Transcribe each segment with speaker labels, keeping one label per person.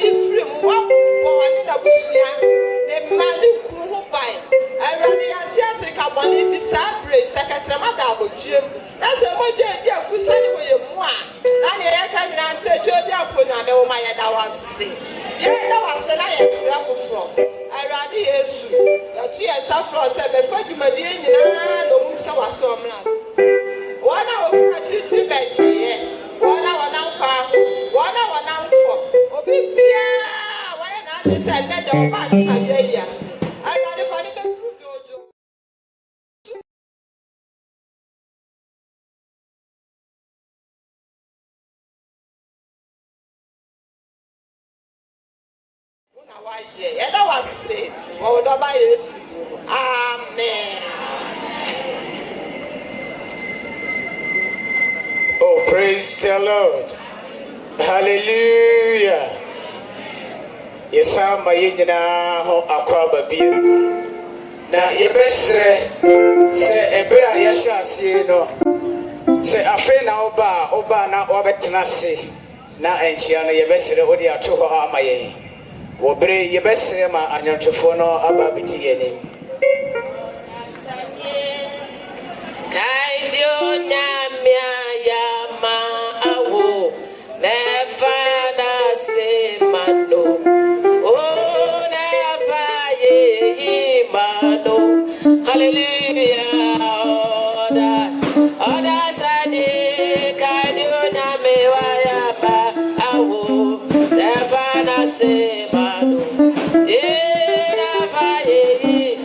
Speaker 1: me free what one in a busia the mali kunu by already anti carbon this average secretary madam jim that's a moje dia fusani we mu a na ne ya ka nyina say chodi aponu ame wo ma ya da wase ye da wase na ye tira from already yesu ya tu ya safro say be faduma die nyina no mu sha wase omla wana wo fra chiri be wana mfo obi bia why na dey say let the part agye yes I rather find it good dojo una why ye that was say what would buy yes amen.
Speaker 2: Oh, praise the Lord. Hallelujah. Yesa mayina ho akwa babie. Na yebesre se ebra yahya asie no. Se afe na oba na obetena se. Na enchia no yebesre odi ato ho amaye. Wo bre yebesre ma anyantofo no aba beti yenim.
Speaker 3: Kaidio nyamia yama awo nefa na se mano oh nefa ye imano hallelujah oda sadi kaidio nyamia yama awo nefa na se mano nefa ye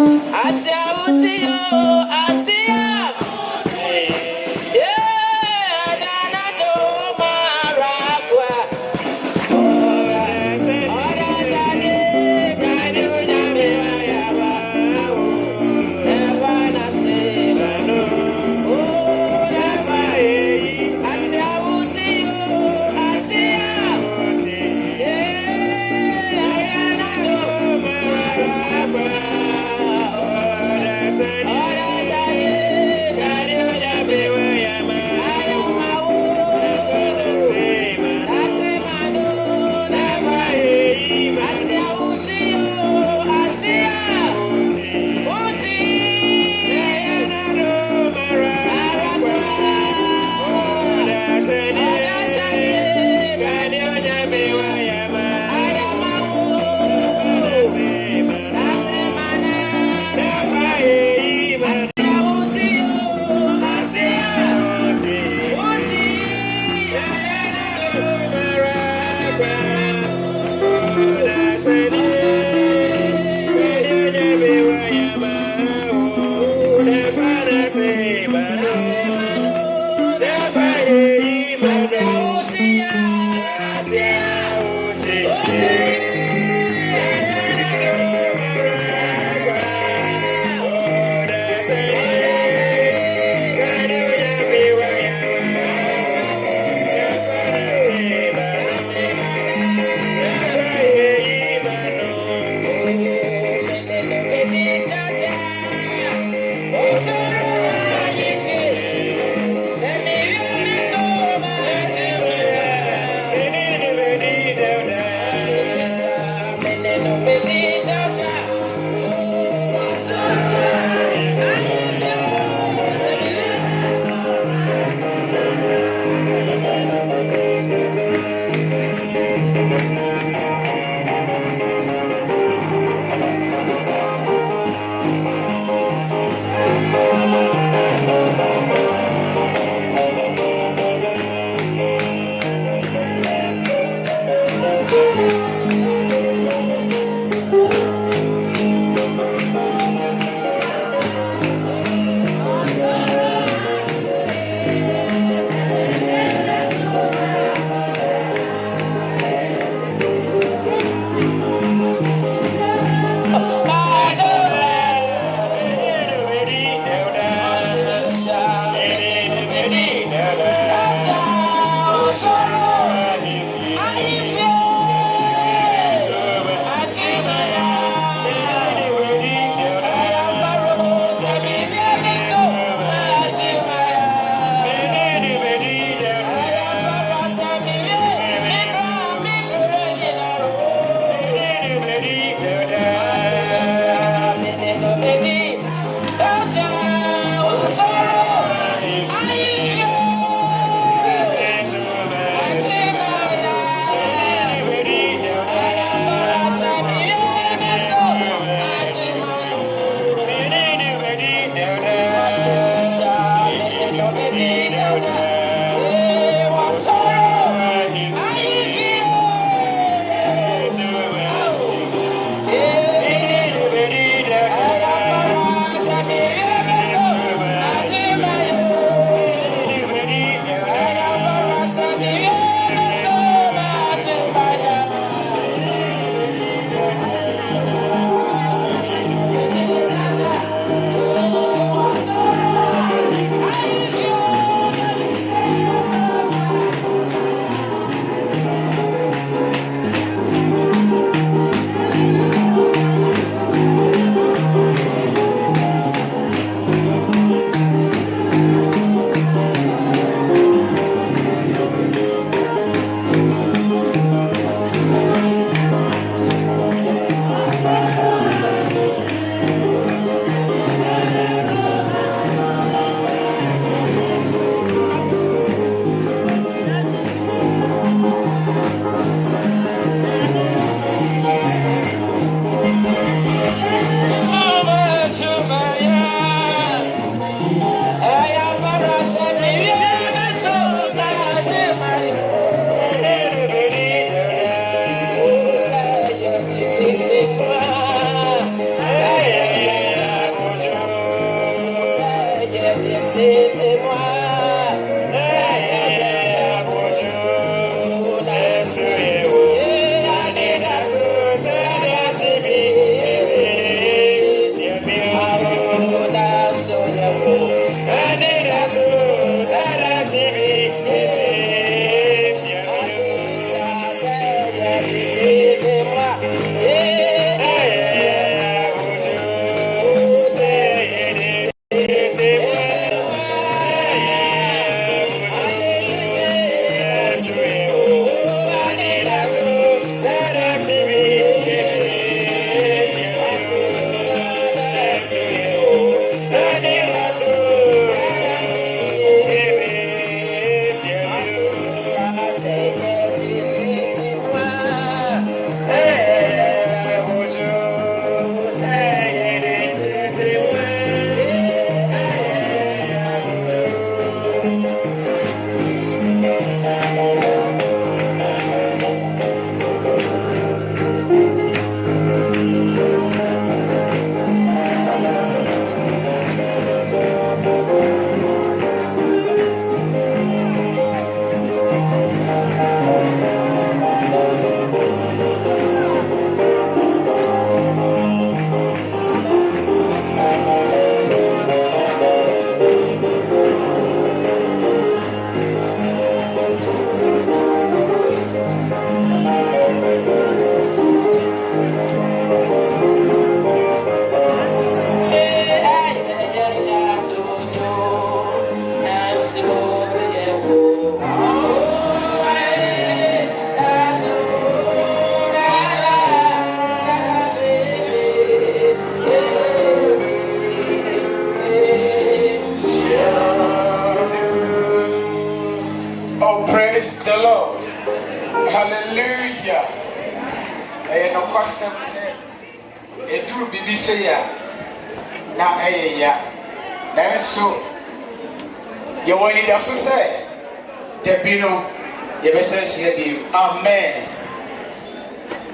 Speaker 2: Amen.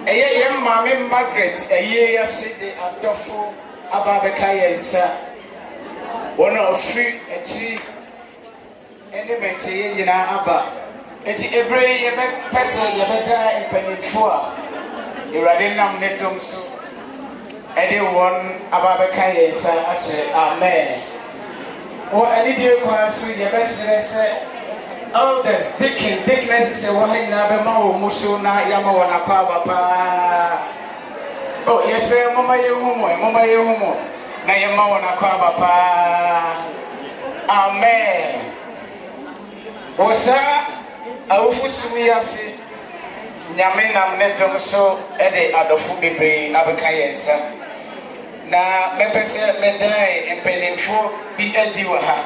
Speaker 2: Eye Mama Margaret, eye yasidi adofo ababeka yensa. One of free echi ene menche ye nyina aba. Eti ebre ye be person ye be da empanifo a. Ewrade nam ne dom so. Ede won ababeka yensa ache amen. O ani die kwa so ye be sere elders, thickness is a wahine abema muso na yama wana kwa papa. Oh yes, mama yehumo na yama wana kwa papa. Amen. Osa awufu sumiyasi nyame nam ne dom so ede adofu bebre abeka yensa. Na mepese medai empelimfo bi adi wa ha.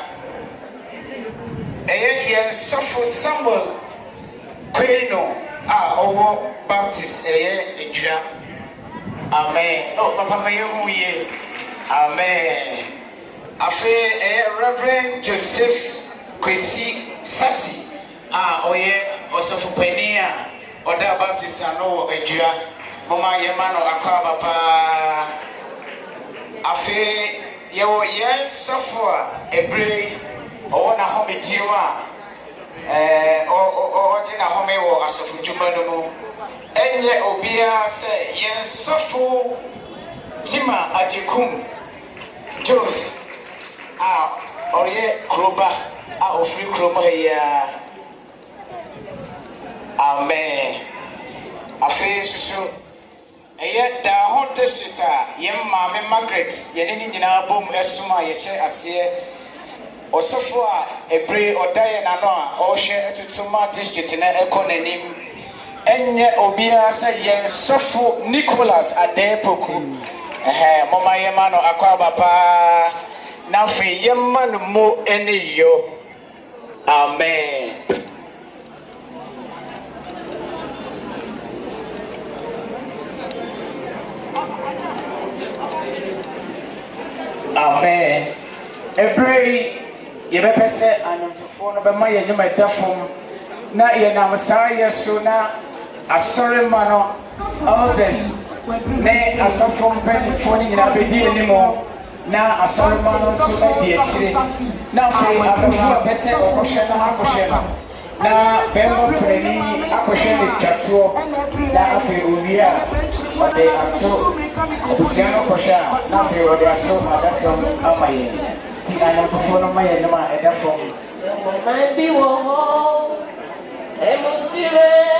Speaker 2: Yen suffer Samuel Queno, over Baptist, Edra. Amen. Oh, Papa, may you amen. Afe, Reverend Joseph Kwesi Sachi, Osofu Penia, Oda Baptist, no, Edra, Mama Yemano Akaba. Afe, yen suffer a brave. O na home jiwa o tina home wo asofu djuma no mu enye obia se yen sofu tima ajikum jos oye kroba ofri kromo ya amen afi susu eye da hote sita yen Mama Margaret yen ni nyina bom esuma ye hye ase Osofo a ebre odaye na no a ohwe etutuma district na ekonanim enye obia se yen sofo Nicholas Adepoku mama yema no akwaba pa na fi yema no mo eniyo amen. Amen. Ebre ye be pese anamfo no be ma ye nyuma dafom na ye nam saa so na asore ma no all this ne asofo mpani fo ni nyina be di animo na asɔroma no nso adi akyire na afei abɛfo a bɛsɛ ɔkɔhwɛ no akɔhwɛ no na bɛrima panyin akɔhwɛ ne twatoɔ na afei owie a ɔde ato abusua no kɔhwɛ a na afei ɔde ato adatɔm ama yɛn ti anyankopɔn no ma yɛn nom a ɛda fam.
Speaker 3: Might be one, emotion,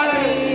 Speaker 3: Bye.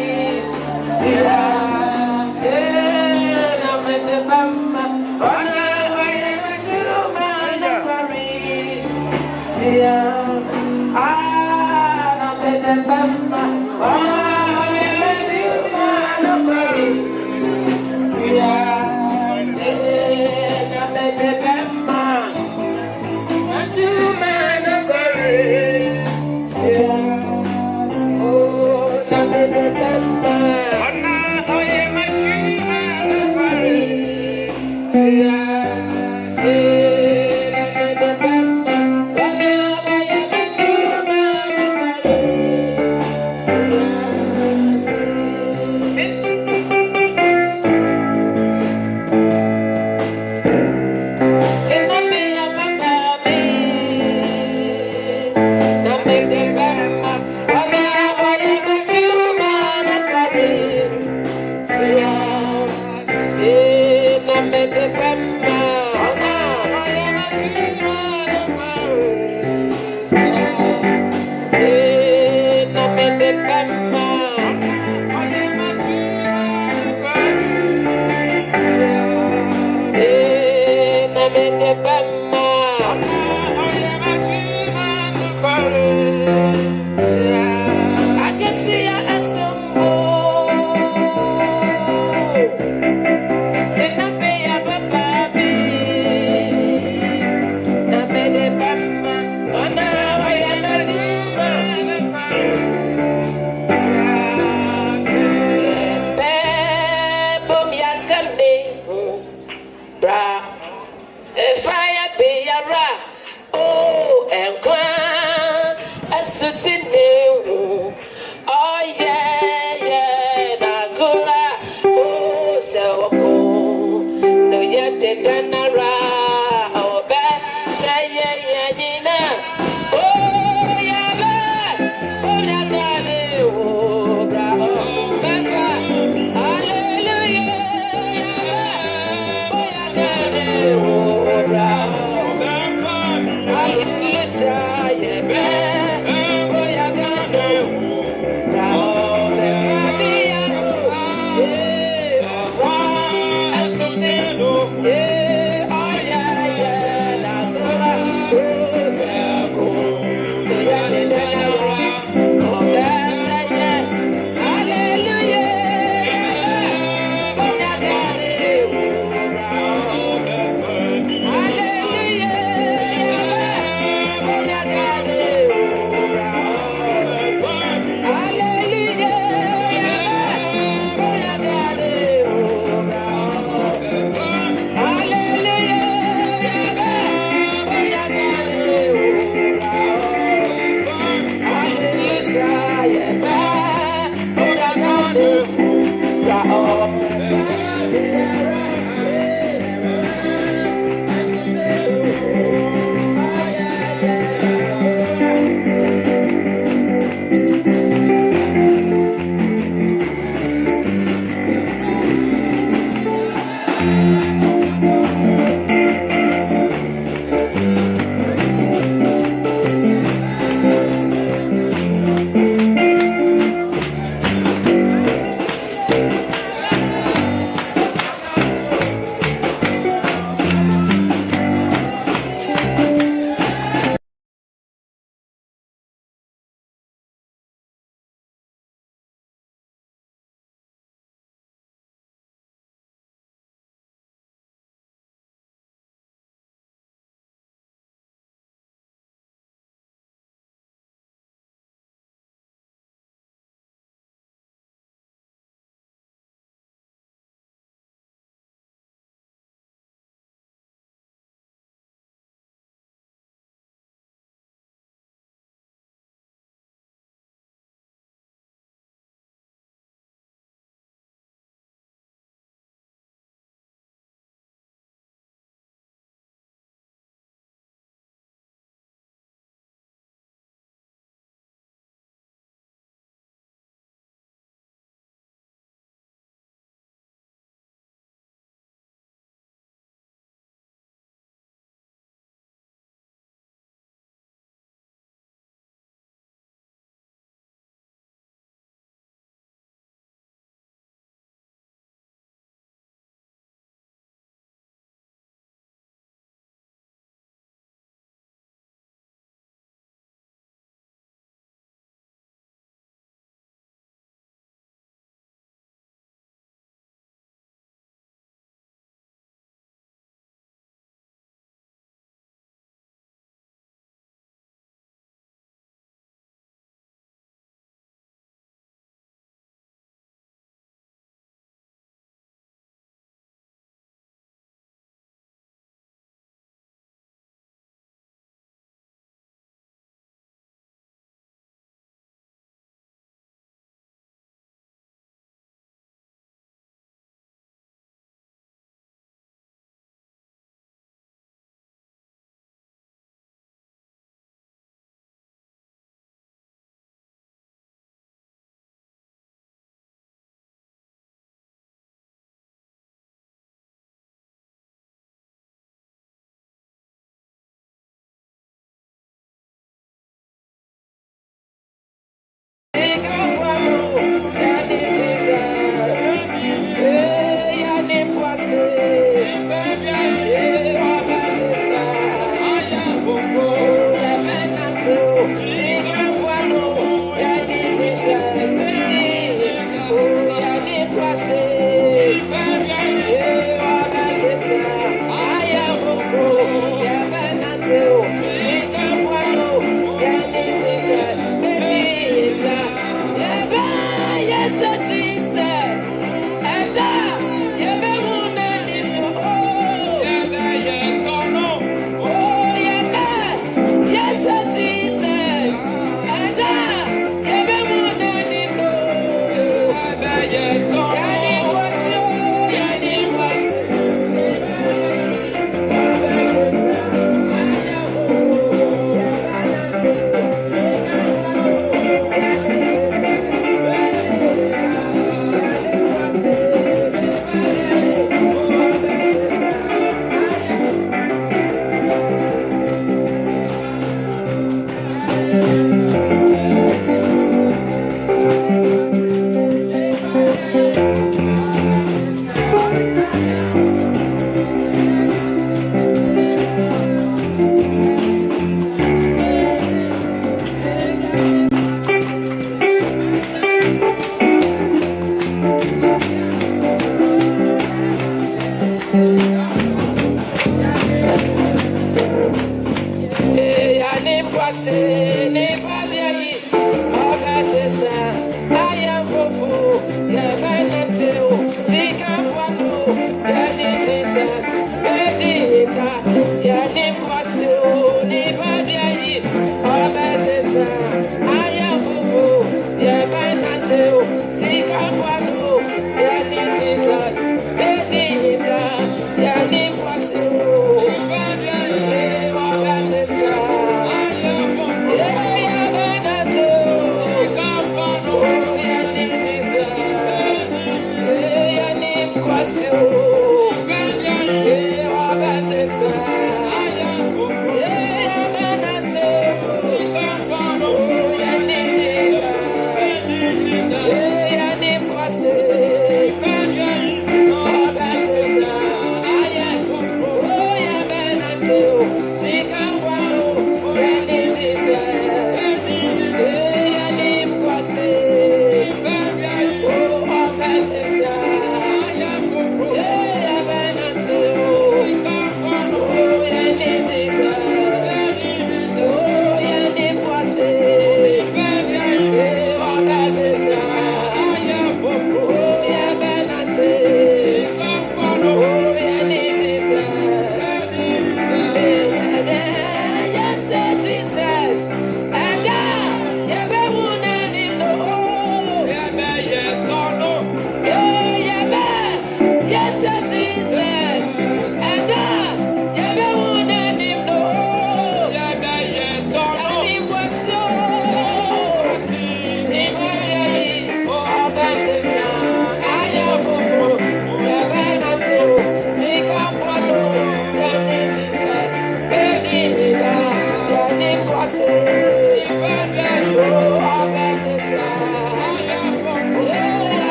Speaker 3: Yeah.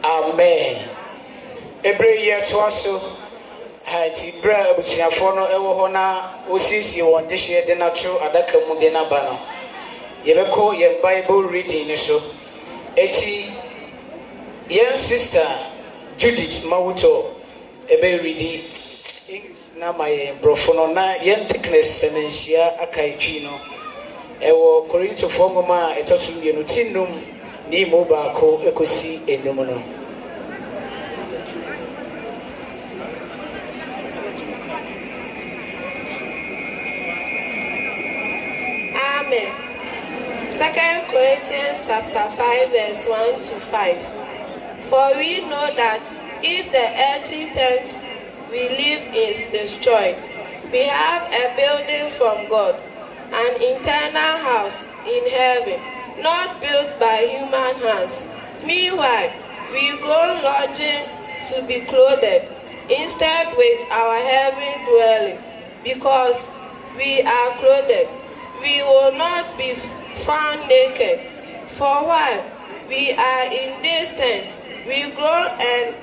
Speaker 2: Amen. Every year to us, Haiti Bra, Busiafono, Ewohona, Osisi, one dish, the natural Adaka Mundena Bano. Yebeko, your Bible reading, so 80 young sister Judith Mauto, Ebe reading na my brofono na yen thickness semensia akaitwino ewo Korinto fogoma etotu yenu tinum ni moba ko ekosi enum no.
Speaker 1: Amen. 2 Corinthians chapter 5 verse 1 to 5. For we know that if the earthly tent we live is destroyed, we have a building from God, an internal house in heaven, not built by human hands. Meanwhile, we go lodging to be clothed, instead with our heavenly dwelling, because we are clothed. We will not be found naked. For while we are in this tent, we grow and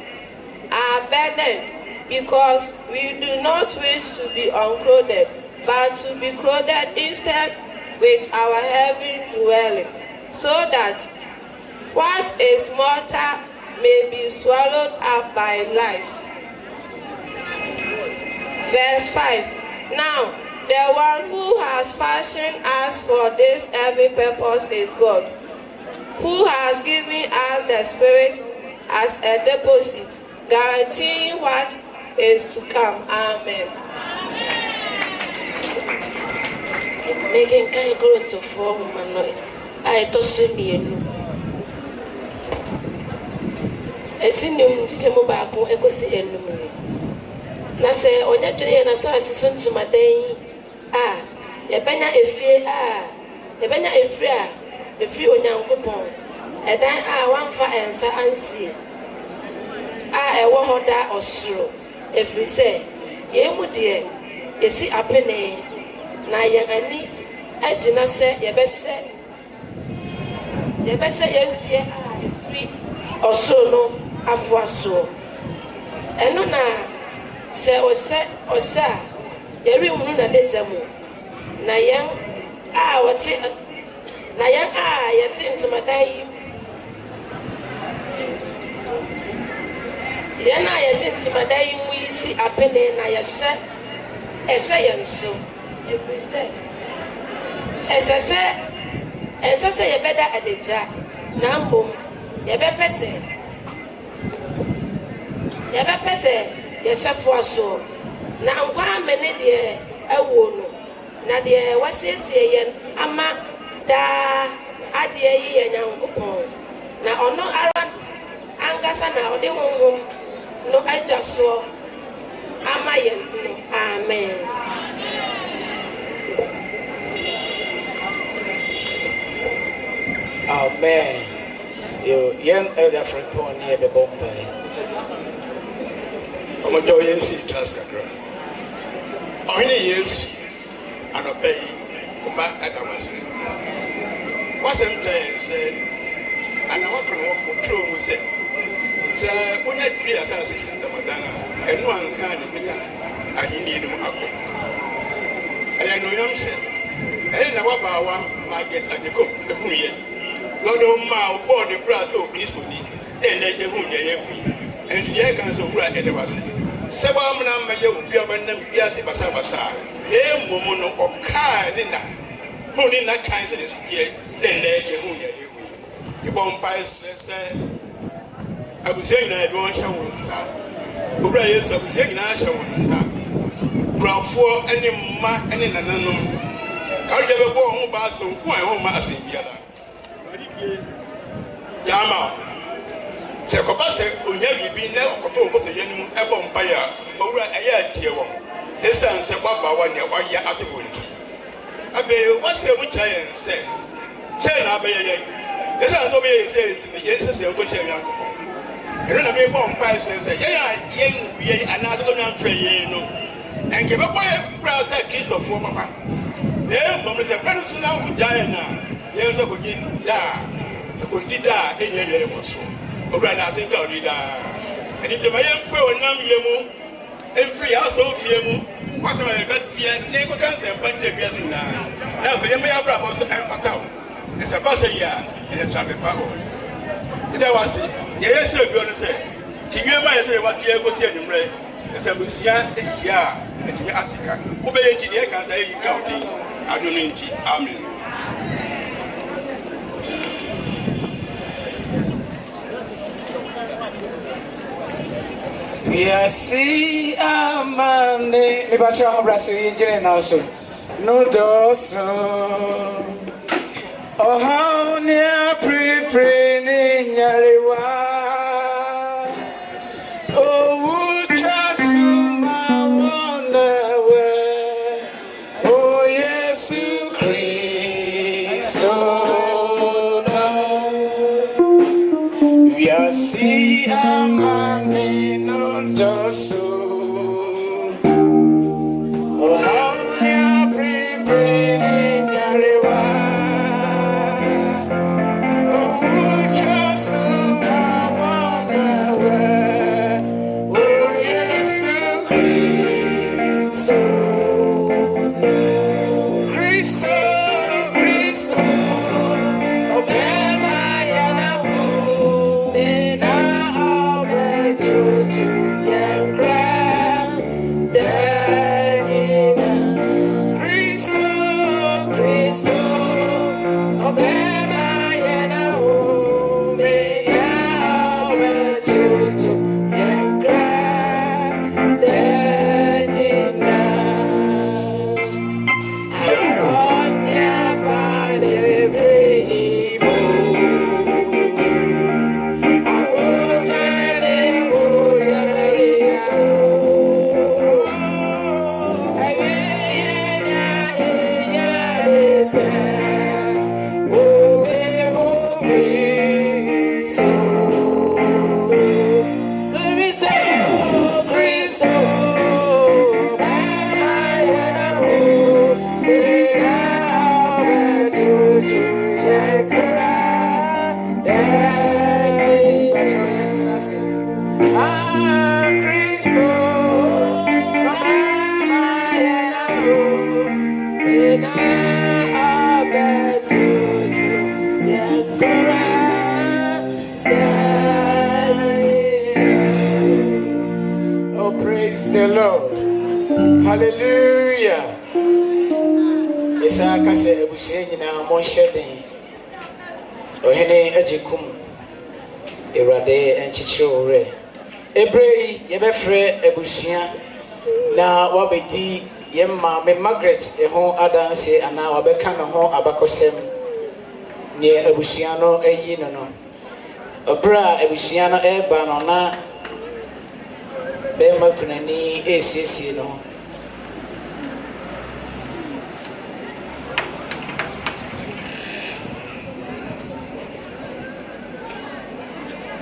Speaker 1: are burdened, because we do not wish to be unclothed, but to be clothed instead with our heavenly dwelling, so that what is mortal may be swallowed up by life. Verse 5. Now, the one who has fashioned us for this every purpose is God, who has given us the Spirit as a deposit, guaranteeing what is to come. Amen.
Speaker 3: Making kind of to form I toss me. It's in you, teacher Mobako, Ecosi enemy. Nasa, on your day, and I saw a season to my day. Ah, a benya a fear, a benya a free, a free on young coupon. A dine, one for answer and see. A wahoda or suro. If we say, ye would dear, ye see a penny, na young any, a gina say, ye best say, ye fear, free or so no, afwa so. And no na say or say or say, ye room na de jamu, na young, what's it, na young, yet into my day. Yana yet my day we see a penny na yasha a say so if we say as I say a better at the jack Nambo yɛbɛpɛsɛ yɛhyɛfoɔ so na nkwa amene deɛ ɛwɔ no na deɛ wasiesie yɛn ama daa adeɛ yi yɛ Nyankopɔn na ɔno ara ankasa na ɔde honhom no agya soɔ ama yɛn no. Amen.
Speaker 2: Amen. Young elder friend Paul near the Bombay.
Speaker 4: I'm a joy and see Tasca. Only years and obey back at our sin. What's them said, and I want to walk with true who said, Sir, when I clear as assistant of Madonna, and one sign of me, I need him up. And I know young shit. And I want my get at the cook, the Huye. God on my body brass so peacefully, and let the Huye, and the Yakans of Rat at the Wasi. Several Mayo, Piaban, Piasi Basabasa, a woman or car in that. Only that kind of this year, then let the Huye. The bonfires said, I was saying that I don't show start. Urias, I was saying I shall start. Ground for any ma any nanum. Can't get a warm bass on who I own my Asibiana. Yama. Jacobas, who never been there, or to go to Yenu, a bonfire, over a year, dear one. This sounds a papa 1 year, 1 year after one. I pay what's the which I said. Say, I pay. This sounds so many said to the Jesus and good young. I don't have a bonfire says, yeah, and not going to pray, and give up my brass that kiss of former man. Then, Mama said, Peterson now would die now. Yes, I could get that. I could get that in your name or so. Or rather, I think I'll do that. And if the man go and numb you, and free house of you, what's my bed fear, never cancer, but you're guessing now. Now, for you may have brothers and Patao. It's a bus a year in a traffic power. That was it. Yes, sir, you understand. To you, my say what you go see in red. As I was here, it's me Attica. Obey engineer can say you counting. I don't need it. Amen.
Speaker 2: Yes, see, Amen. If I try to Brazil, also. No doso. Oh, how near pre-training Yariwa. Oh, would just my wonder where. Oh, yes, Christ. Oh, no. We are see a man in doso. Oh, how near pre-training Yariwa. Hallelujah. Isaka said, "Bushing now, more shedding." Oh, Henny Ejikum. Ewurade enchichire ore. Ebrei yebefre ebusua na wabedi yemma me Margaret eho adanse ana wabeka me ho abakosem ne ebusua no ayi no. Obra ebusua no eba no na be makunani esiesie no.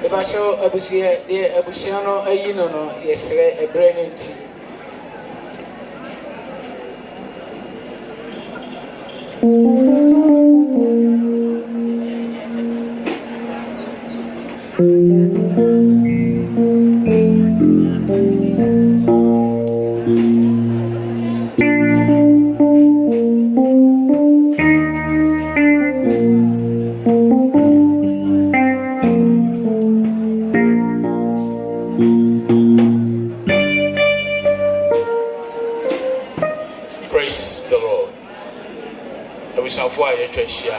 Speaker 2: Ebacho abusia no ayi no yesre ebre nti.
Speaker 4: Praise the Lord. Abusafo aye twahia.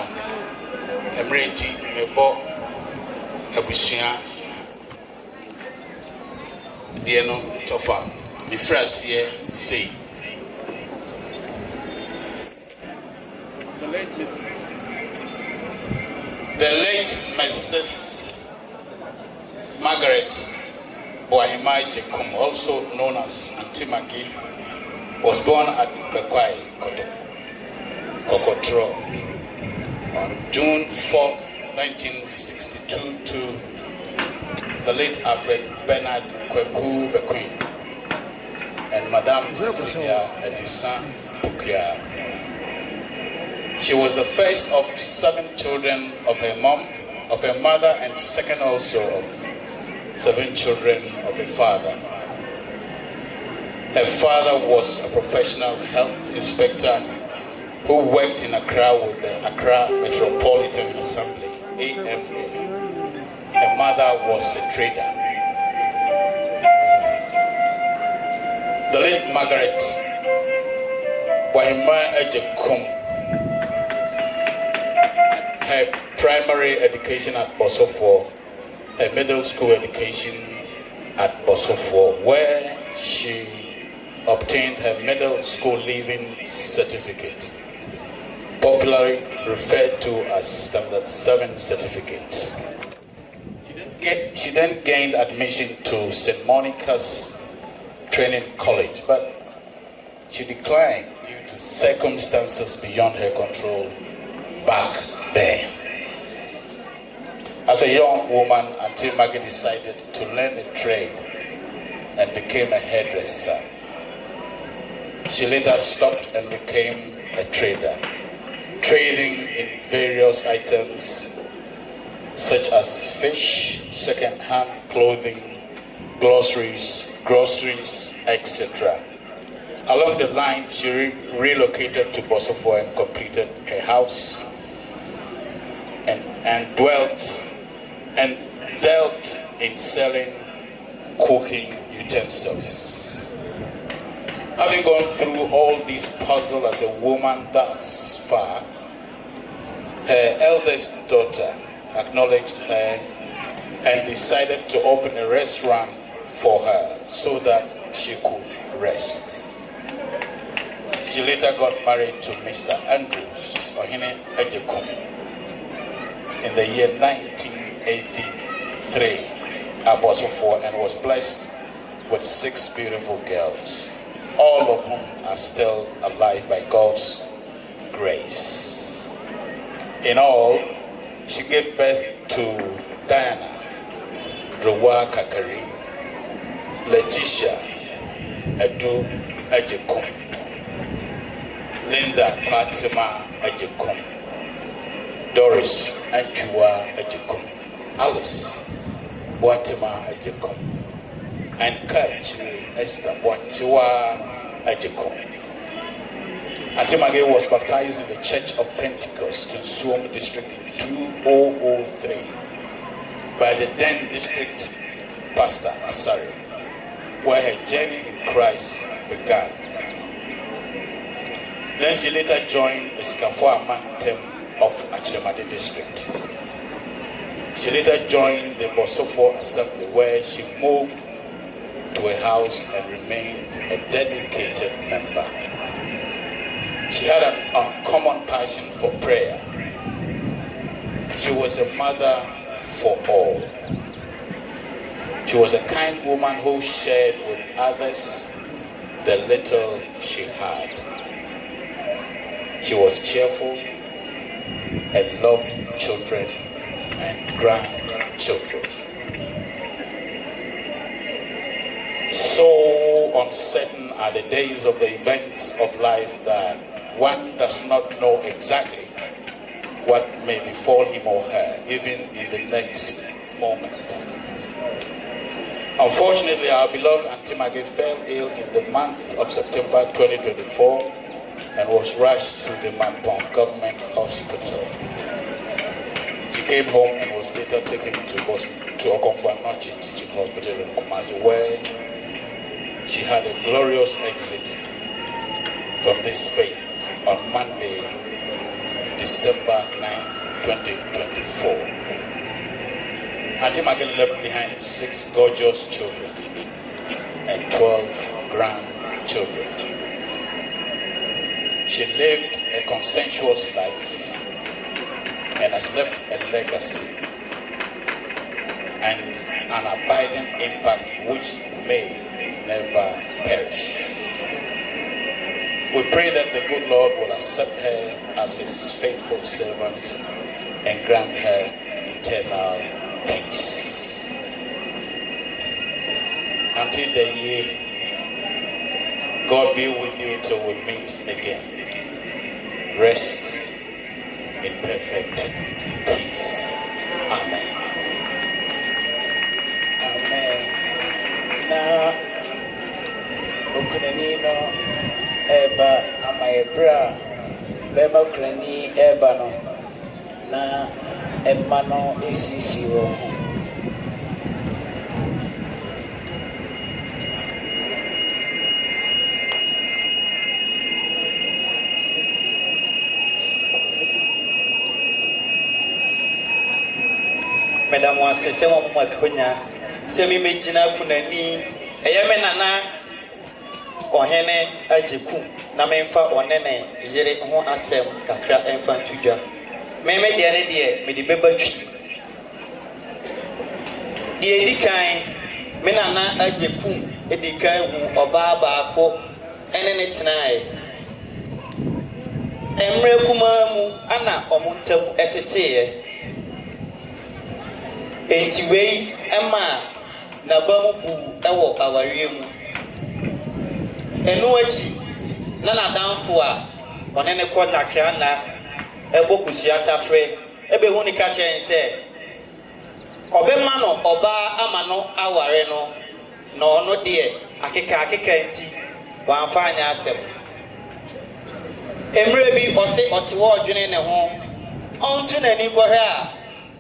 Speaker 4: Emreti mebo abusua de no tofa. Me frasie say. The late Mrs. Margaret Boahima Jekum, also known as Auntie Maggie, was born at Bekwai, Kokotro on June 4, 1962 to the late Alfred Bernard Kweku Bequin and Madame Cecilia Edusan Pukria. She was the first of 7 children of her mother, and second also of 7 children of her father. Her father was a professional health inspector who worked in Accra with the Accra Metropolitan Assembly, AMA. Her mother was a trader. The late Margaret Boahima Ejekum, her primary education at Bosofo, her middle school education at Bosofo, where she obtained her middle school leaving certificate, popularly referred to as Standard 7 certificate. She then gained admission to St. Monica's Training College, but she declined due to circumstances beyond her control back then. As a young woman, Auntie Maggie decided to learn a trade and became a hairdresser. She later stopped and became a trader, trading in various items such as fish, second-hand clothing, groceries, etc. Along the line, she relocated to Bosofo and completed her house and dealt in selling cooking utensils. Having gone through all these puzzles as a woman thus far, her eldest daughter acknowledged her and decided to open a restaurant for her so that she could rest. She later got married to Mr. Andrews Ohene Ejekum in the year 1983 at Bosofo and was blessed with 6 beautiful girls, all of whom are still alive by God's grace. In all, she gave birth to Diana, Rowa Kakari, Letitia Edu Ejekum, Linda Fatima Ejekum, Doris Anchua Ejekum, Alice Boatima Ejekum, and Kachri Esther Boachiwa Ejekum. Auntie Maggie was baptized in the Church of Pentecost in Suom District in 2003 by the then district pastor Asari, where her journey in Christ began. Then she later joined Iskafo Amantem of Achemade district.
Speaker 5: She later joined the Bosofo Assembly, where she moved to a house and remained a dedicated member. She had an uncommon passion for prayer. She was a mother for all. She was a kind woman who shared with others the little she had. She was cheerful and loved children and grandchildren. So uncertain are the days of the events of life that one does not know exactly what may befall him or her, even in the next moment. Unfortunately, our beloved Auntie Maggie fell ill in the month of September 2024 and was rushed to the Mampong Government Hospital. She came home and was later taken to Okomfo Anochi Teaching Hospital in Kumasi, where she had a glorious exit from this faith on Monday, December 9th, 2024. Auntie Maggie left behind 6 gorgeous children and 12 grandchildren. She lived a consensuous life and has left a legacy and an abiding impact which may never perish. We pray that the good Lord will accept her as his faithful servant and grant her eternal peace. Until the year, God be with you till we meet again. Rest in perfect peace. Amen.
Speaker 2: Amen. Now, Okunani no eba amayebra bema Okunani eba no na emma no esisi wo ho.
Speaker 6: Madam was se mo mo akonya se mi megina kunani eyeme nana ohene ajeku na memfa onene yere ho asem kakra emfa ntudwa meme de ne de me de bebatwi de edikan me nana ajeku edikan hu oba baako ene ne tenae emre kuma mu ana omuntam eteteye enti wei ema na bamu bu ewo awarie mu enu achi na danfo a onene ko nakra na ebo kusuata frɛ ebe hu ni ka chen se obema no oba ama no aware no na ono de akeka enti wanfa anya asem emre bi ose otiwo odwene ne ho ontu na ni bohwe a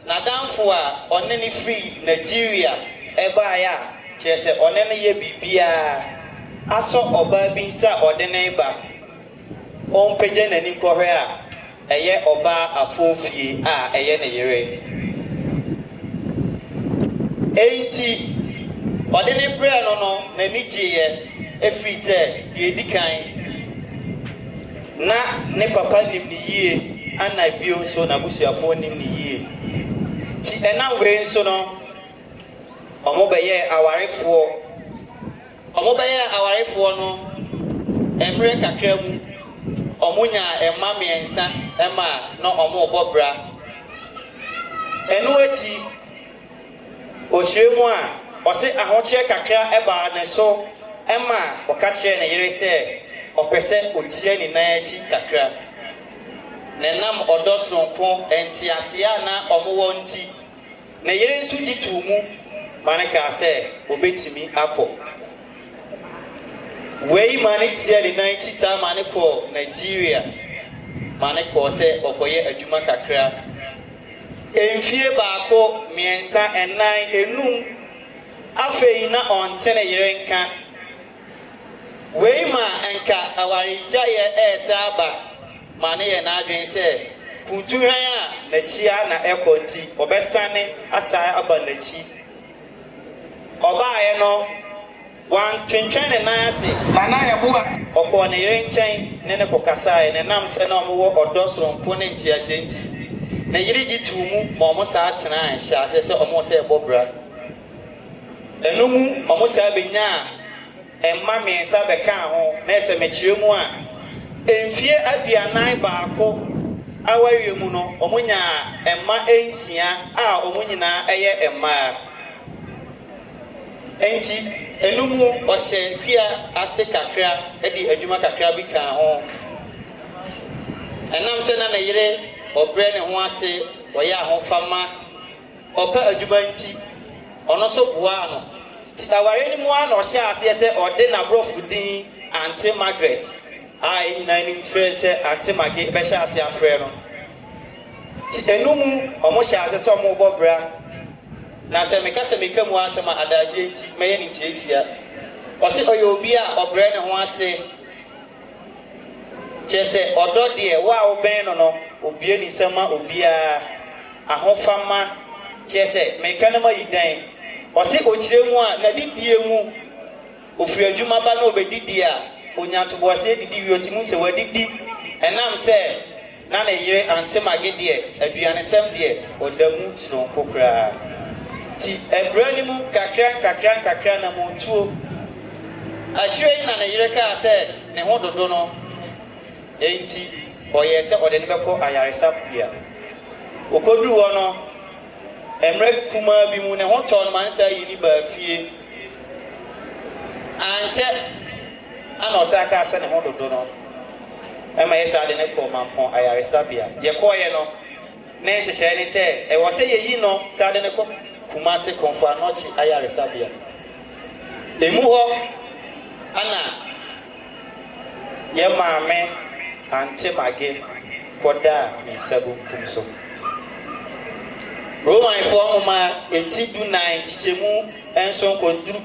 Speaker 6: na danfo a onene free Nigeria eba ya chese onene ye bibia aso oba bi sa odene ba on peje na ni kohwe a eye oba afofie a eye ne yere eiti odene prayer no na ni jiye efri se de edikan na ne papa nim ni yie ana bio so na busuafo nim ni yie ti ena we so no omobeye awarefo no emre kakra mu omunya emma miensa emma no omobobra enu achi ochiremu a ose ahoche kakra eba ne so emma okache ne yere se opese otie ni na achi kakra nenam odosonko entiasia na omowo nti ne yere nsu ditumu manaka se obetimi apo wei manitia ni 90 sa maniko Nigeria maniko se okoye adwuma kakra enfie baako miensa enan enum afei na ontene yere nka wei ma enka awarija ye esaba mane ye na adwen se kuntuhwan a n'achia na ekonti obesane asa aba n'achi obaaye no wan twentwen ne nan ase
Speaker 2: nana ya buga
Speaker 6: okọ ne yere nkyɛn ne kokasa ne nam sɛ na ɔmo wɔ ɔdɔsoronko ne ntiase nti na yere gi tumu ma ɔmo saa tena anhyɛ ase sɛ ɔmo sɛ ɛbɔbra enumu ɔmo saa benya ɛmma mmiɛnsa bɛka ho na ɛsɛ mekyerɛ mu a emfie aduanan baako awawie mu no ɔmo nya ɛmma ensia a ɔmo nyinaa ɛyɛ ɛmma enti enumu ɔhyɛ fia ase kakra ɛde adwuma kakra bi ka ho ɛnam sɛ na yere ɔbrɛ ne ho ase ɔyɛ ahofama ɔpɛ adwuma nti ɔno so boa no ti aware ni mu a na ɔhyɛ ase sɛ ɔde na brɔfo din Auntie Margaret a nyinaa nim frɛ sɛ Auntie Margaret bɛhyɛ ase afrɛ no ti enumu ɔmo hyɛ ase sɛ ɔmo bɔ bra na sɛ meka mu asɛm a adagye nti mɛyɛ ne ntiatia ɔse ɔyɛ obi a ɔbrɛ ne ho ase kyerɛ sɛ ɔdɔ deɛ wo a wobɛn no obie ne nsɛm a obiara ahofama kyerɛ sɛ meka no ma yi dan ɔse ɔkyerɛ mu a n'adidie mu ofiri adwuma ba na obɛdidi a onyantoboase didi wie ɔti mu sɛ wadidi ɛnam sɛ na ne yere Auntie Margaret deɛ aduanesɛm deɛ ɔda mu soronko koraa ti ɛbrɛ ni mu kakra na montuo atwere yi na ne yere kaa sɛ ne ho dodo no enti ɔyɛ sɛ ɔde ne bɛkɔ ayaresa bia okoduru hɔ no mmerɛ kumaa bi mu ne ho tɔɔ no ma nsa yi ni baa fie ankyɛ ana ɔsɛ aka sɛ ne ho dodo no ɛma yɛ saa de ne kɔ mampɔn ayaresa bia yɛkɔɔyɛ no ne nhyehyɛe ne sɛ ɛwɔ sɛ yɛyi no saa de ne kɔ Kumasi Komfo Anɔkye ayaresa bia emu hɔ ana yɛ maame Auntie Margaret kɔda ne nsa bonkum so Romanfoɔ nwoma eti 19 kyikyɛmu nso nkɔduru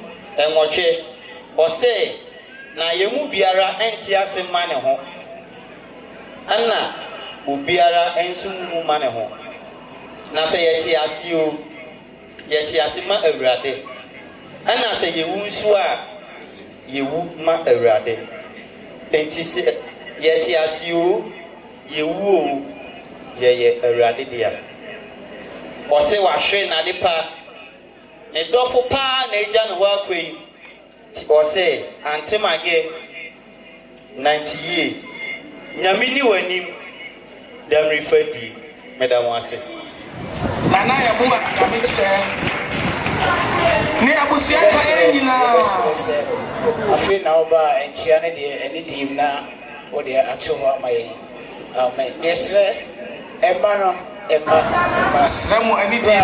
Speaker 6: nwɔtwe ɔsɛ na yɛmu biara ɛnte ase ma ne ho ana obiara nso mu ma ne ho na sɛ yɛte ase o yɛte ase ma awurade ana sɛ yɛwu nso a yɛwu ma awurade enti sɛ yɛte ase o yɛwu o yɛyɛ awurade dia ɔsɛ wahwɛ n'ade pa ne dɔfo paa na agya ne hɔ akɔ yi ti ɔsɛ Auntie Margaret 90 years nyame ni w'anim damri fadi madam wase
Speaker 2: nana ya buga nyame hyɛ ne abusua ka nyinaa
Speaker 7: afei na ɔba nkyia ne deɛ ɛne dim na wɔde ato hɔ ama yɛn amen yɛsrɛ ɛma no ɛma
Speaker 2: srɛ mo ani di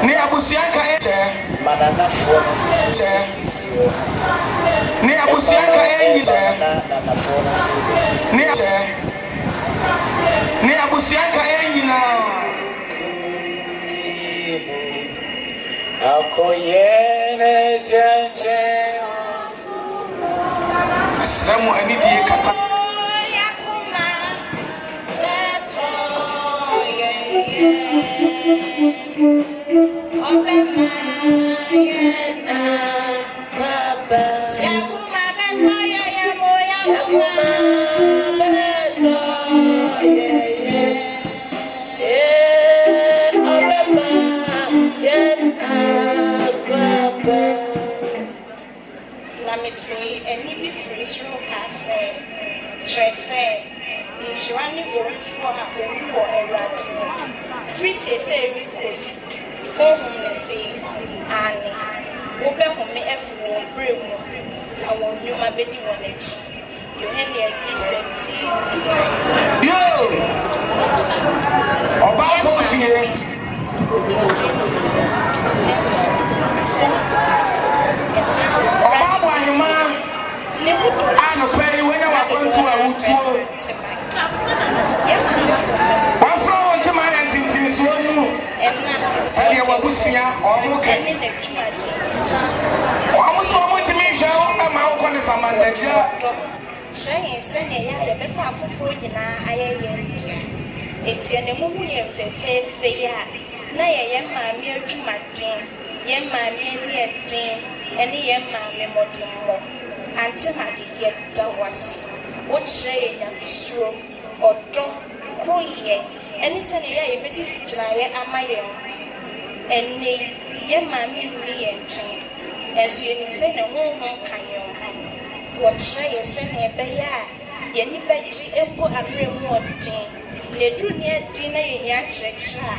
Speaker 2: ne abusua ka hyɛ
Speaker 7: mananafoɔ no nso
Speaker 2: hyɛ ne abusua ka nyinaa
Speaker 7: mananafoɔ no nso
Speaker 2: ne hyɛ ne abusua ka nyinaa
Speaker 7: akoyene jenche
Speaker 2: sremo ani die kasa
Speaker 8: enti ene mu hu ye fefefe ya na ye maame adwumaden ye maame ni eden ene ye maame modimmo ante ma ye dawase wo kire ye nyamsuro odo kroye ene se ne ye besisi gyinaye amaye ene ye maame ni ye nchen esu ye ni se ne honhom kan ye wo kire ye se ne be ya ye ni beji empo abremu odin ne duru ne din na ye nya kyerɛkyerɛ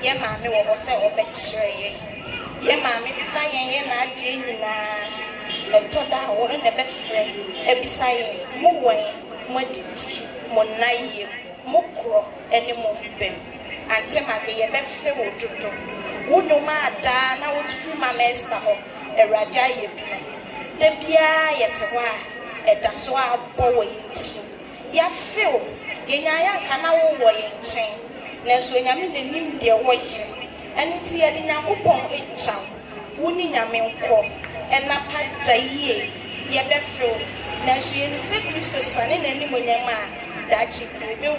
Speaker 8: ye maame wo ho se obɛkyerɛ ye maame fa ye na ade nyinaa etoda wo ne bɛfrɛ ebisa ye mo won mo didi mo naye mo kro ene mo bem ante ma de ye bɛfrɛ wo dodo wo nyoma ada na wo tufu mama esta ho Awurade aye bi de bia ye te ho a eda so abɔ wo yinti ya feel ye nyaaya kana wo wo ye nchen na so nyame ne nim de wo ye ene ti ye de Nyankopɔn echa wo ni nyame nkɔ ena pada yie ye be feel na so ye ni se Kristo sane na ni monyama da chi be hu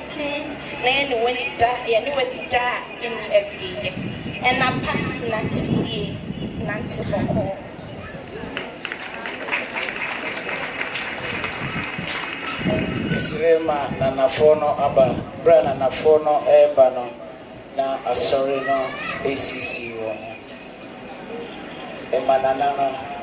Speaker 8: na ye ne wani da ye ne wadi da in every ye ena pa na tie na ntiboko
Speaker 7: Srema na nafono aba bra na nafono eba no na asori no ACC wo emanana no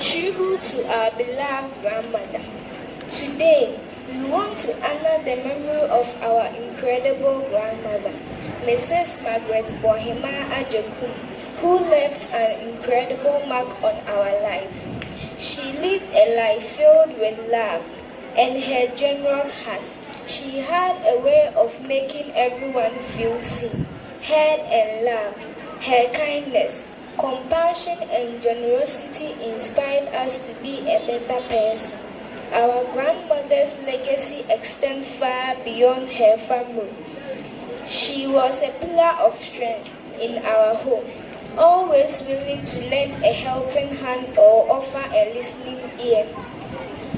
Speaker 9: tribute to our beloved grandmother. Today, we want to honor the memory of our incredible grandmother, Mrs. Margaret Bohima Ajekum, who left an incredible mark on our lives. She lived a life filled with love and her generous heart. She had a way of making everyone feel seen, heard and loved. Her kindness, compassion and generosity inspired us to be a better person. Our grandmother's legacy extends far beyond her family. She was a pillar of strength in our home, always willing to lend a helping hand or offer a listening ear.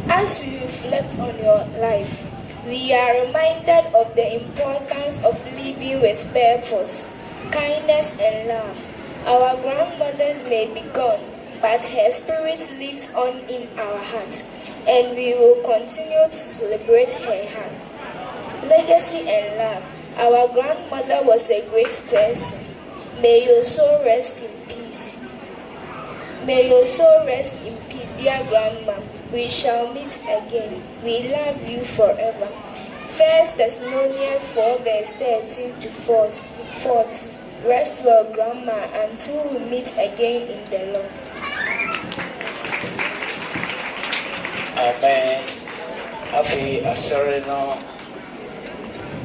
Speaker 9: As we reflect on your life, we are reminded of the importance of living with purpose, kindness and love. Our grandmothers may be gone, but her spirit lives on in our hearts, and we will continue to celebrate her legacy and love. Our grandmother was a great person. May your soul rest in peace. May your soul rest in peace, dear grandma. We shall meet again. We love you forever. 1 Thessalonians 4 verse 13 to 40. Rest well, grandma, until we meet again in the Lord.
Speaker 7: Amen. Afi asori no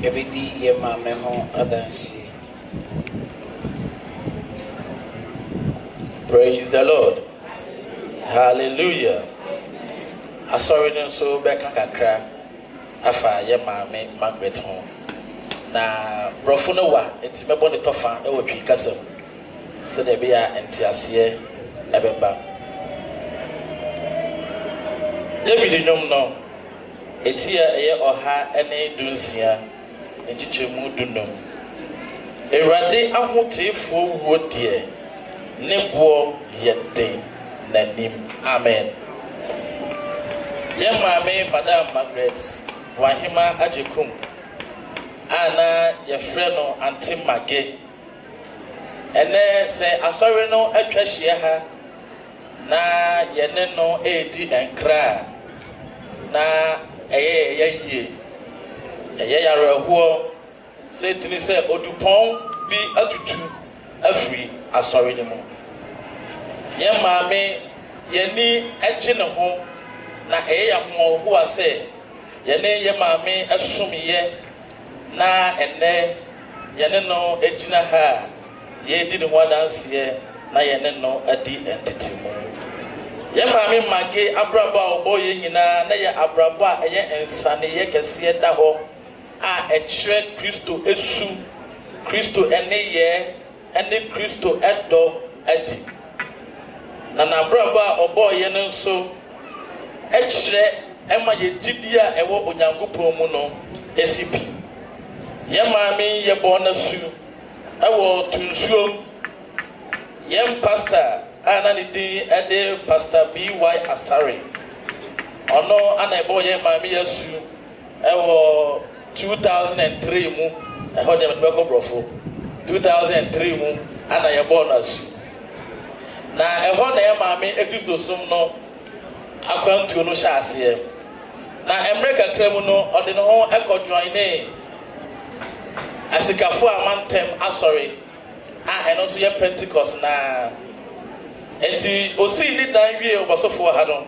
Speaker 7: ebidi ye mame ho adansi.
Speaker 5: Praise the Lord. Hallelujah. Asori no so beka kakra afa ye mame Margaret ho. Na brofo wa enti mebo ne tofa e wo twi kasam se de bia enti ase ebeba David nyom no eti ye oha ene dunsia enchichemu dunnom Ewrade ahotefo wo de ne bo yede nanim amen Ye mame Madam Margaret Wahima Ajekum Ana ye freno anti mage ene se asori no atwa hie ha na ye ne no edi enkra na eye yareho se tini se odupon bi atutu afri asori ne mu ye maame ye ni eje ne ho na eye ya ho ho ase ye ne ye maame asumye na ene yɛne no egyina ha yɛdi ne ho adanseɛ na yɛne no adi ntetemu yɛ maame mage abrabɔ a ɔbɔ yɛ nyinaa na yɛ abrabɔ a ɛyɛ nsane yɛ kɛseɛ da hɔ a ɛkyerɛ Kristo esu Kristo ɛne yɛ ɛne Kristo ɛdɔ adi na n'abrabɔ a ɔbɔ yɛ no nso ɛkyerɛ ɛma yɛ gyidi a ɛwɔ Onyankopɔn mu no esi bi yɛ maame yɛ bɔ na su ɛwɔ tunsuom yɛn pastor a na ne din ɛde Pastor B.Y. Asare ɔno ana ɛbɔ yɛ maame yɛ su ɛwɔ 2003 mu ɛhɔ deɛ mɛde bɛkɔ borɔfo 2003 mu ana yɛbɔ no asu na ɛhɔ na yɛ maame Kristo som no akwantuo no hyɛ aseɛ na mmerɛ kakra mu no ɔde ne ho ɛkɔ joine asikafo a mantem asɔre a ɛno nso yɛ Pentecost na enti osi ne dan wie ɔbɔsofoɔ ha no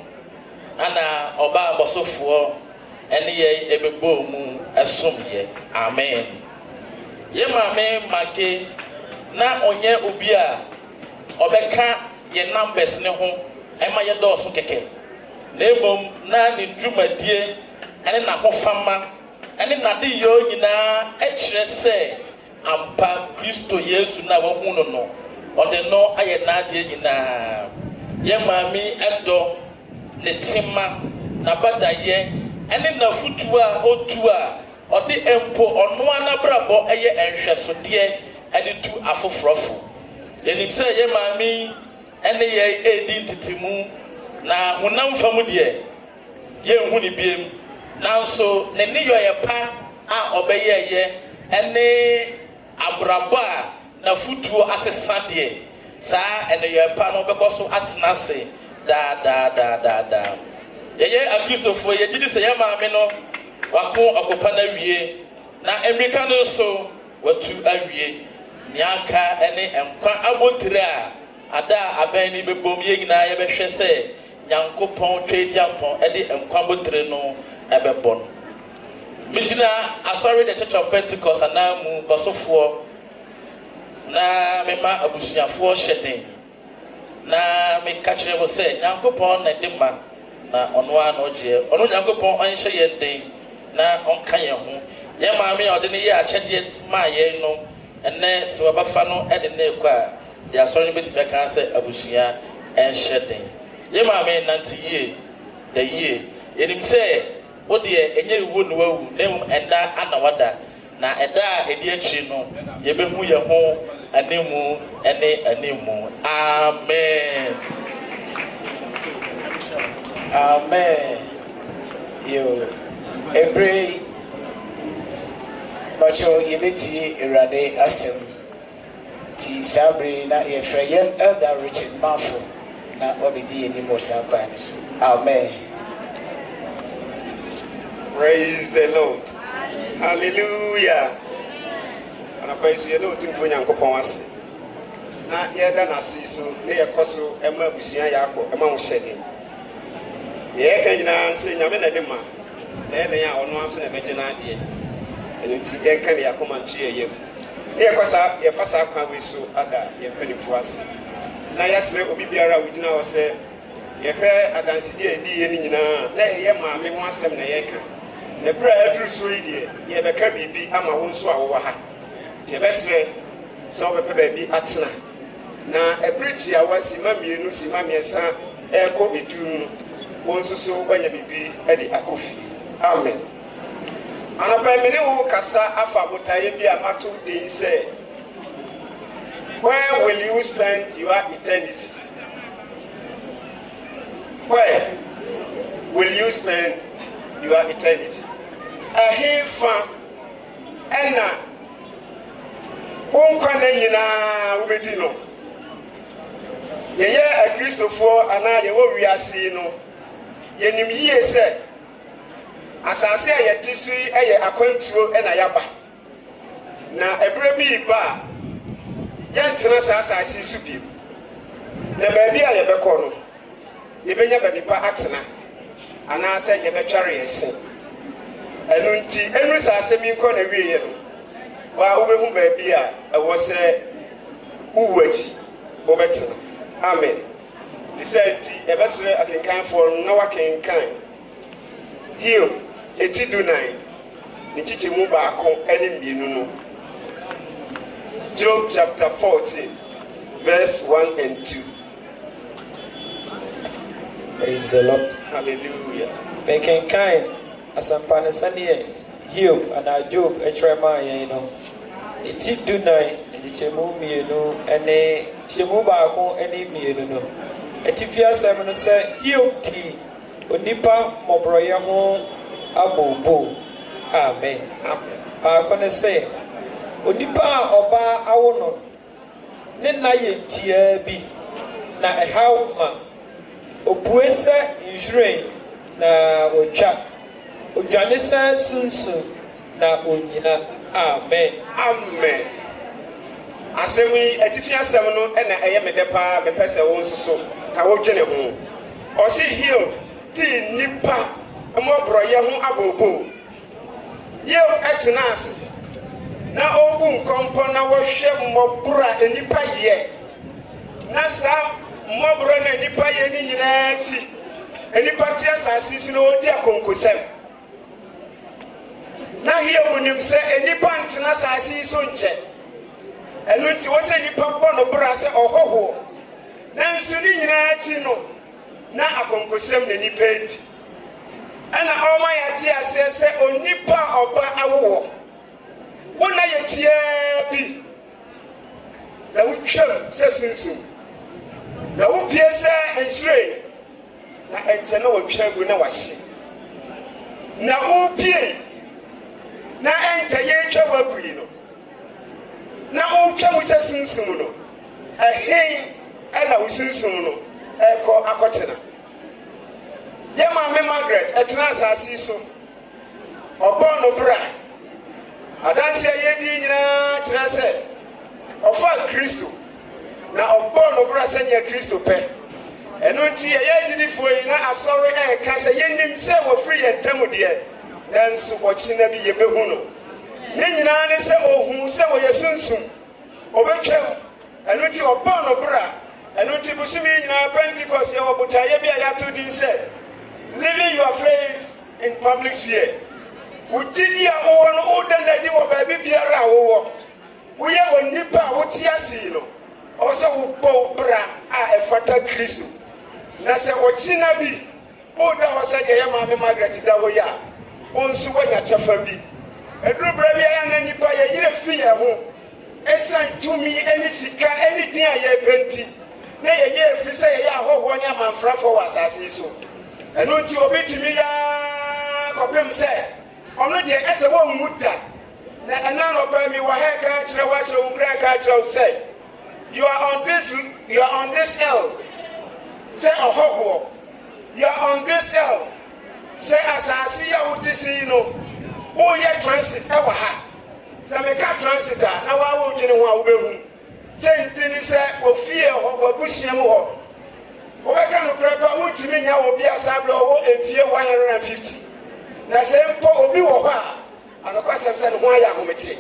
Speaker 5: ana ɔba abɔsofoɔ ɛne yɛ ebebɔ mu ɛsom yɛ amen yɛ maame mage na ɔnyɛ obi a ɔbɛka yɛ numbers ne ho ɛma yɛ dɔɔso kɛkɛ na emom na ne dwumadie ɛne n'ahofama ɛne n'ade yɛ nyinaa ɛkyerɛ sɛ ampa Kristo Yesu na wahu no no ɔde no ayɛ n'adeɛ nyinaa yɛ maame ɛdɔ ne tema n'abadayɛ ɛne n'afutuo a otu a ɔde empo ɔno anabrabɔ ɛyɛ nhwɛsodeɛ ɛde tu afoforɔfo yɛnim sɛ yɛ maame ɛne yɛ edi ntetimu na honam fam deɛ yɛnhu ne biem nanso ne ne yɛ pa a ɔbɛyɛ ɛne abrabɔ a n'afutuo asesa deɛ saa ɛne yɛ pa no ɔbɛkɔ so atena ase daa yɛyɛ akristofoɔ yɛgye di sɛ yɛ maame no wako akɔpa no awie na mmirika no nso watu awie neanka ɛne nkwa abotire a ada a abɛn ne bɛbom yɛ nyinaa yɛbɛhwɛ sɛ Nyankopɔn twɛ diampɔn ɛde nkwa abotire no ɛbɛbɔ no megyina asɔre the Church of Pentecost anaa mu bɔsofoɔ na mema abusuafoɔ hyɛ den na meka kyerɛ mo sɛ Nyankopɔn na de ma na ɔno a na ɔgyeɛ ɔno Nyankopɔn ɔnhyɛ yɛn den na ɔnka yɛn ho yɛn maame a ɔde ne yɛ akyɛdeɛ maa yɛn no ɛnɛ sɛ wɔbɛfa no ɛde ne kɔ a de asɔre no bɛtumi aka sɛ abusua ɛnhyɛ den yɛn maame nante yie da yie yɛnim sɛ wodeɛ ɛnyɛ wuo no wawu na mmom ɛda ana wada na ɛda a ɛdi akyiri no yɛbɛhu yɛn ho animu ɛne animu amen
Speaker 7: amen yo every bacho yebeti Awurade asɛm ti sabre na yɛfrɛ yɛn Elder Richard Mafo na obedi anim wɔ saa kwan no so amen.
Speaker 10: Praise the Lord. Hallelujah. And I praise you, Lord, to Nyankopɔn ase. Na yɛda n'ase so na yɛkɔ so ɛma abusua yɛakɔ ɛma wo hyɛde. Yɛka nyinaa sɛ Nyame na de ma. Na yɛn a ɔno aso na bɛgyina adeɛ. Ɛno nti yɛnka ne yɛakɔma nto yɛyam. Na yɛkɔ saa yɛfa saa kwan wei so ada yɛmpanimfo ase. Na yɛsrɛ obi biara a wogyina hɔ sɛ yɛhwɛ adansedie a ɛdi yɛ no nyinaa na yɛyɛ maame ho asɛm na yɛka. Na bere a yɛduru so yi deɛ yɛbɛka biribi ama wo nso a wowɔ ha. Yɛbɛsrɛ sɛ wobɛpɛ baabi atena. Na ɛbere tiawa sima mmienu sima mmiɛnsa ɛrekɔ edu no wo nso so woanya biribi de akɔ fie. Amen. Anɔpa me ne wo kasa afa botaeɛ bi a mato den sɛ where will you spend your eternity? Where will you spend your eternity? Ahefa ɛna wonkwa na nyinaa wobɛdi no. Yɛyɛ akristofoɔ anaa yɛwɔ wiase no yɛnim yie sɛ asase a yɛte so yi ɛyɛ akwantuo ɛna yaba. Na ɛberɛ bi ba a yɛntena saa asase so bi. Na baabi a yɛbɛkɔ no yɛbɛnya baabi pa atena anaasɛ yɛbɛtware yɛn se. Ɛno nti ɛnu saa asɛm yi nkɔ na wieɛ no wa wobɛhu baabi a ɛwɔ sɛ wowu akyi wobɛtena. Amen. Ne sɛ nti yɛbɛsrɛ akenkanfoɔ no na wakenkan Hiob eti dunan ne kyikyɛmu baako ne mmienu no. Job chapter 14 verse 1 and 2.
Speaker 6: Praise the Lord.
Speaker 10: Hallelujah.
Speaker 6: Mekenkan asampane sane Hiob and Job etrema yen no. Eti dunan kyikyɛmu mmienu ne kyikyɛmu baako ne mmienu no. Etifi asɛm no sɛ Hiob di onipa mmɔborɔyɛ ho abobo. Amen. Baako ne sɛ onipa a ɔbaa awo no ne nna yɛ ntiaa bi na ɛhaw ma opue sɛ nhwiren na odwane sɛ sunsun na onyina. Amen.
Speaker 10: Amen. Asɛm yi atifi asɛm no ɛna ɛyɛ me dɛ paa mepɛ sɛ wo nso so ka wodwene ho. Ɔse Hiob ti nipa mmɔborɔyɛ ho abobo. Hiob ɛtena ase na ɔbu nkɔmpɔ na wɔhwɛ mmɔborɔ a nipa yɛ. Na saa mmɔborɔ na nipa yɛ ne nyinaa akyi. Nipa te asase so na ɔdi akonkosɛm. Na Hiob nim sɛ nipa ntena asase so nkyɛ. Ɛno nti wɔsɛ nipa bɔ no bra sɛ ɔhɔhoɔ. Nanso ne nyinaa akyi no na akonkosɛm na nipa enti. Ɛna ɔma yɛte aseɛ sɛ onipa ɔba awowɔ. Wona yɛtiaa bi na wotwam sɛ sunsun. Na wopie sɛ nhwiren na ɛnkyɛ na wɔtwa gu na wahye. Na wopie na ɛnkyɛ yɛtwa wagui no. Na wotwa mu sɛ sunsun no. Ɛhen ɛna wo sunsun no ɛkɔ akɔtena. Yɛ maame Margaret ɛtena asase so. Ɔbɔ no bra. Adansi ayedi nyinaa kyerɛ sɛ ɔfa Kristo na ɔbɔ no bra sɛ nyɛ Kristo pɛ. Ɛno nti yɛyɛ agyidifoɔ yi na asɔre ɛka sɛ yɛnim sɛ wɔfiri yɛn ntam deɛ nanso wɔkyena bi yɛbɛhu no. Ne nyinaa ne sɛ ɔhu sɛ wɔyɛ sunsun ɔbɛtwam. Ɛno nti ɔbɔ no bra. Ɛno nti busumi nyinaa Pentecost yɛwɔ botaeɛ bi a yɛato din sɛ living your faith in public sphere. Wujidi a wowo no woda na di wo baabi biara a wowo. Woyɛ onipa a wote ase no. Ɔsɛ wobɔ bra a ɛfata Kristo. Na sɛ ɔkyina bi woda hɔ sɛ yɛyɛ maame Margaret da hɔ yi a ɔnso wanya kyɛfa bi. Ɛduru bra bi a na nipa yɛyere fi yɛn ho. Ɛsan tumi ɛne sika ɛne din a yɛpɛ nti. Na yɛyɛ efi sɛ yɛyɛ ahɔhoɔ ne amanfrafo wɔ asase yi so. Ɛno nti obi tumi ya kɔpem sɛ ɔno deɛ ɛsɛ wɔn mu da na ɛna nɔpɛ mi wɔ hɛ ka kyerɛ wɔahyɛ wɔn kura ka kyerɛ sɛ you are on this earth sɛ ɔhɔhoɔ you are on this earth sɛ asase yi a wote si yi no wɔyɛ transit ɛwɔ ha sɛ meka transit a na wɔawɔ dwene ho a wobɛhu sɛ nti ni sɛ ofie hɔ w'abusua mu hɔ wɔbɛka no kura pa wontumi nya wɔ bi asabrɛ ɔwɔ mfie 150. Na sɛ mpo obi wɔ hɔ a anokwasɛm sɛ ne ho ayɛ ahomete.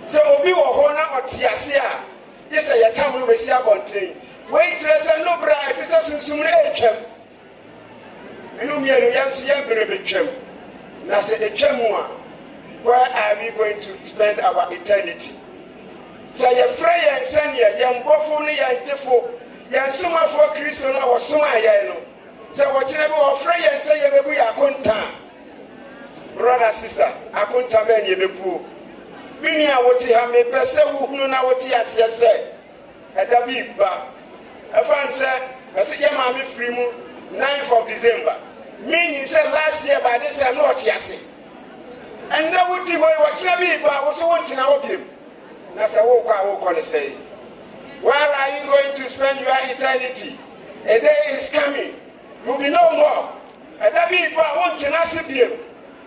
Speaker 10: Sɛ obi wɔ hɔ na ɔte ase a yɛ sɛ yɛtam no bɛsi abɔnten. Wei kyerɛ sɛ no bra ɛte sɛ sunsum no ɛretwam. Ɛno mmienu yɛn nso yɛn bere bɛtwam. Na sɛ ɛtwam mu a where are we going to spend our eternity? Sɛ yɛfrɛ yɛn sɛneɛ yɛn bɔfo ne yɛn gyefo yɛn somafoɔ Kristo no a wɔsom a yɛn no. Sɛ wɔkyerɛ bi wɔfrɛ yɛn sɛ yɛbɛbu yɛ akontaa. Brother, sister, akunta bɛ nye bepu. Mini a wote ha me pese wuhunu na wote aseɛ sɛ ɛda bi ba. Ɛfan sɛ ɛsɛ yɛ maame firi mu 9th of December. Meaning sɛ last year by this time no ɔte ase. Ɛnna wote hɔ wɔkyerɛ bi ba wo so wɔntena hɔ biem. Na sɛ wokɔ a wokɔ ne sɛ where are you going to spend your eternity? A day is coming. You will be no more. Ɛda bi ba wɔntena ase biem.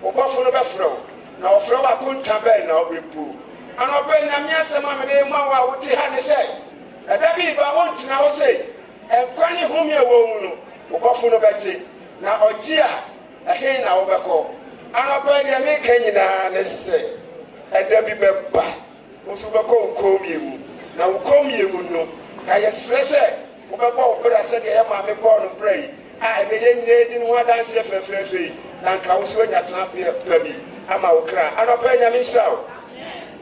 Speaker 10: Obafo no bɛfrɛ wo na ɔfrɛ wo akonta bɛn na ɔbɛpu ana ɔbɛ nyame asɛm a mede ma wo a wote ha ne sɛ ɛda bi ba wontena hɔ sɛ ɛnkwa ne home a wɔ mu no obafo no bɛgye na ɔgye a ɛhe na wobɛkɔ ana ɔbɛ deɛ meka nyinaa ne sɛ ɛda bi bɛba nso bɛkɔ kom yemu na kom yemu no ka yɛsrɛ sɛ wobɛbɔ wo bra sɛdeɛ yɛ maame bɔɔ no bra yi a ɛbɛ yɛ nyina di ne ho adanseɛ fɛfɛɛfɛ na nka wo so anya tena pa bi ama wo kra anɔpɛ nyame nhyira wo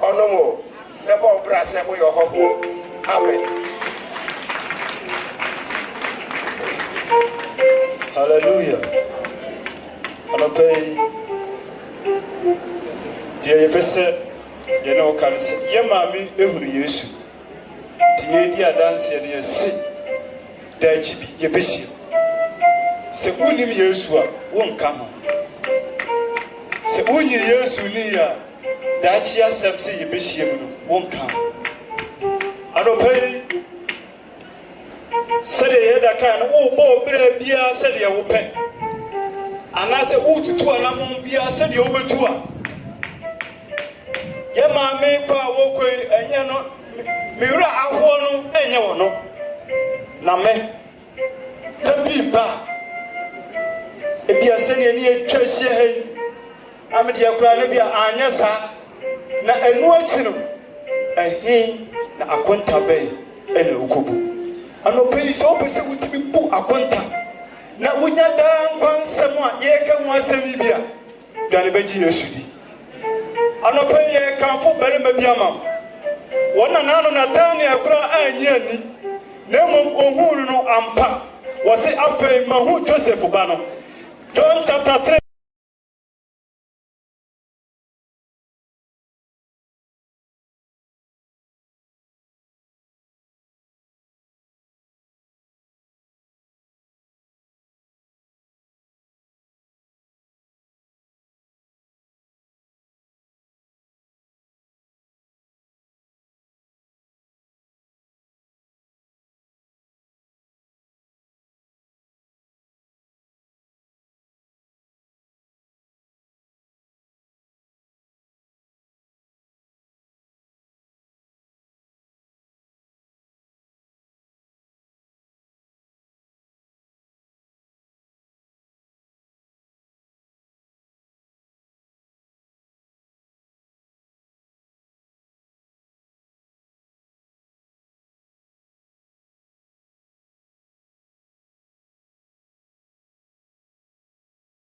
Speaker 10: ɔnom o bɛbɔ wo bra sɛ moyɛ ɔhɔhoɔ amen.
Speaker 11: Hallelujah. Anɔpɛ yi deɛ yɛpɛ sɛ yɛne wo ka no sɛ yɛ maame ehunu Yesu nti yɛdi adanseɛ no yɛse daakyi bi yɛbɛhyia sɛ wonim Yesu a wonka ho sɛ wonyi Yesu ni a daakyi asɛm sɛ yɛbɛhyia mu no wonka ho anɔpɛ yi sɛdeɛ yɛda kaa no wobɔ wo berɛ biara sɛdeɛ wopɛ anaasɛ wotutu anammɔn biara sɛdeɛ wobɛtu a yɛ maame kɔ a wɔkɔi ɛnyɛ no mewura ahoɔ no ɛnyɛ wɔ no na me ta bi ba ebia sɛdeɛ ne yɛtwa ahyia ha yi amedeɛ koraa no bi a anyɛ saa na ɛno akyi no ɛhe na akonta bɛn ɛna wokɔbu anɔpɛ yi sɛ wopɛ sɛ wotumi bu akonta na wonya daa nkwansɛm a yɛreka ho asɛm yi bi a dwane bɛgye Yesu di anɔpɛ yi yɛkamfo barima bi ama wɔn nana no Natania koraa anyi ani na mmom ohuu no ampa wɔse afei mahu Joseph ba no John chapter 3